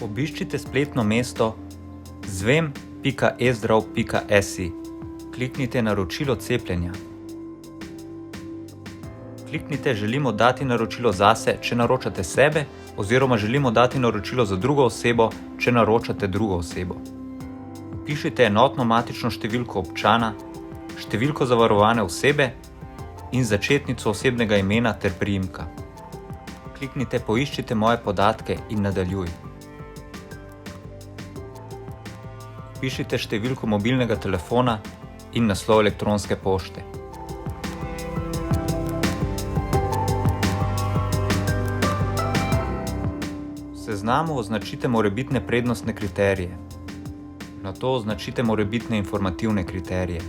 Obiščite spletno mesto zvem.ezdrav.si. Kliknite Naročilo cepljenja. Kliknite Želimo dati naročilo zase, če naročate sebe, oziroma želimo dati naročilo za drugo osebo, če naročate drugo osebo. Vpišite enotno matično številko občana, številko zavarovane osebe in začetnico osebnega imena ter priimka. Kliknite Poiščite moje podatke in nadaljuj. Vpišite številko mobilnega telefona in naslov elektronske pošte. V seznamu označite morebitne prednostne kriterije. Nato označite morebitne informativne kriterije.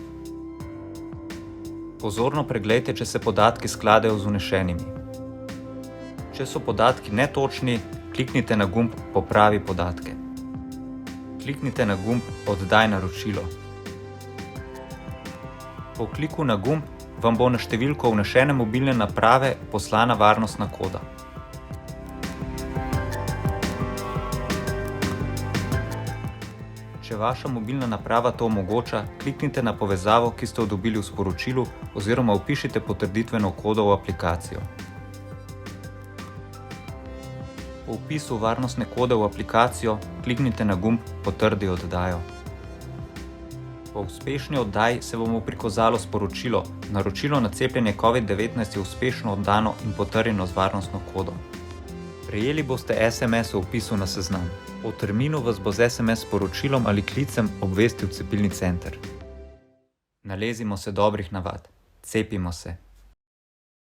Pozorno preglejte, če se podatki skladajo z vnešenimi. Če so podatki netočni, kliknite na gumb Popravi podatke. Kliknite na gumb Oddaj naročilo. Po kliku na gumb vam bo na številko vnešene mobilne naprave poslana varnostna koda. Če vaša mobilna naprava to omogoča, kliknite na povezavo, ki ste jo dobili v sporočilu, oziroma vpišite potrditveno kodo v aplikacijo. Po vpisu varnostne kode v aplikacijo kliknite na gumb Potrdi oddajo. Po uspešni oddaji se vam bo prikazalo sporočilo: naročilo na cepljenje COVID-19 je uspešno oddano in potrjeno z varnostno kodo. Prejeli boste SMS o vpisu na seznam. O terminu vas bo z SMS sporočilom ali klicem obvestil cepilni center. Nalezimo se dobrih navad. Cepimo se.